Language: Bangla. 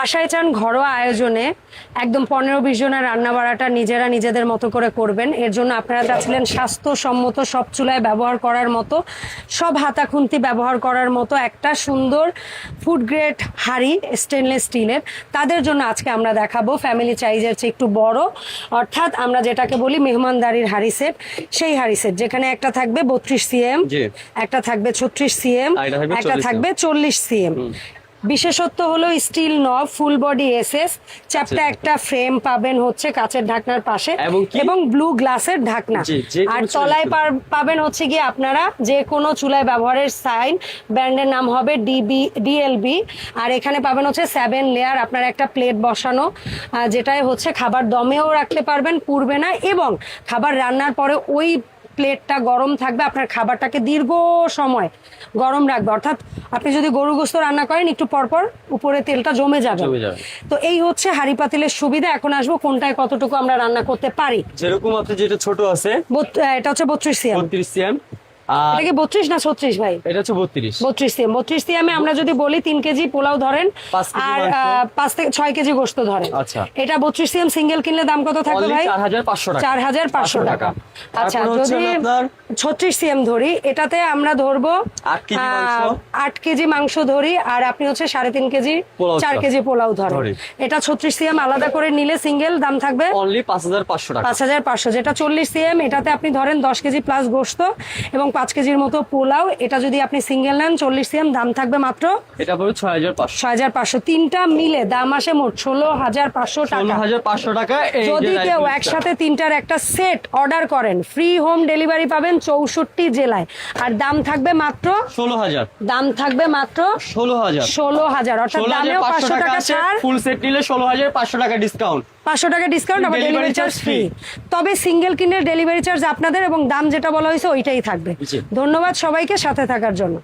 বাসায় চান ঘরোয়া আয়োজনে একদম 15-20 জনের রান্না বাড়াটা নিজেরা নিজেদের মতো করে করবেন, এর জন্য আপনারা চাচ্ছিলেন স্বাস্থ্যসম্মত, সব চুলায় ব্যবহার করার মতো, সব হাতা খুন্তি ব্যবহার করার মতো একটা সুন্দর ফুড গ্রেড হাঁড়ি স্টেনলেস স্টিলের, তাদের জন্য আজকে আমরা দেখাবো ফ্যামিলি সাইজের চেয়ে একটু বড়, অর্থাৎ আমরা যেটাকে বলি মেহমানদারির হাঁড়ি সেট। সেই হাঁড়ি সেট যেখানে একটা থাকবে 32 সিএম, একটা থাকবে 36 সিএম, একটা থাকবে 40 সিএম। বিশেষত্ব হলো স্টিল নব, ফুল বডি এসএস, চ্যাপ্টা একটা ফ্রেম পাবেন হচ্ছে কাচের ঢাকনার পাশে এবং ব্লু গ্লাসের ঢাকনা। আর তলায় পাবেন হচ্ছে গিয়ে আপনারা যে কোনো চুলায় ব্যবহারের সাইন, ব্র্যান্ডের নাম হবে ডিএলবি। আর এখানে পাবেন হচ্ছে 7 লেয়ার আপনার একটা প্লেট বসানো, যেটাই হচ্ছে খাবার দমেও রাখতে পারবেন, পুড়বে না, এবং খাবার রান্নার পরে ওই প্লেটটা গরম থাকবে, আপনার খাবারটাকে দীর্ঘ সময় গরম রাখবে। অর্থাৎ আপনি যদি গরু গোস্ত রান্না করেন একটু পরপর উপরে তেলটা জমে যাবে। তো এই হচ্ছে হাঁড়ি পাতিলের সুবিধা। এখন আসবো কোনটায় কতটুকু আমরা রান্না করতে পারি। যেরকম আপনি যেটা ছোট আছে এটা হচ্ছে 32 সিএম। 32 সিএম। এটা কি 32 না 36 ভাই? এটা হচ্ছে 32 সিএম। 32 সিএমে আমরা যদি বলি 3 কেজি পোলাও ধরেন আর 5 থেকে 6 কেজি গোশত ধরেন। আচ্ছা, এটা 32 সিএম সিঙ্গেল কিনলে দাম কত থাকবে ভাই? 4500 টাকা। আচ্ছা, যদি 36 সিএম ধরি, এটাতে আমরা ধরবো 8 কেজি মাংস ধরি, আর আপনি হচ্ছে 3.5 কেজি 4 কেজি পোলাও ধরেন। এটা 36 সিএম আলাদা করে নিলে সিঙ্গেল দাম থাকবে অনলি 5500 টাকা। 5500। যেটা 40 সিএম, এটাতে আপনি ধরেন 10 কেজি প্লাস গোশত এবং 5 কেজির মতো পোলাও। এটা যদি আপনি সিঙ্গেল নেন 40 সিএম, দাম থাকবে মাত্র এটা পড়বে 6500। তিনটা মিলে দাম আসে মোট 16500 টাকা। 16500 টাকা। যদি কেউ একসাথে তিনটার একটা সেট অর্ডার করেন, ফ্রি হোম ডেলিভারি পাবেন 64 জেলায়, আর দাম থাকবে মাত্র 16000। দাম থাকবে মাত্র 16000। অর্থাৎ দামেও 500 টাকা ছাড়। ফুল সেট নিলে 16500 টাকা ডিসকাউন্ট। 500 টাকা ডিসকাউন্ট, আবার ডেলিভারি চার্জ ফ্রি। তবে সিঙ্গেল কিনে ডেলিভারি চার্জ আপনাদের, এবং দাম যেটা বলা হয়েছে ওইটাই থাকবে। ধন্যবাদ সবাইকে সাথে থাকার জন্য।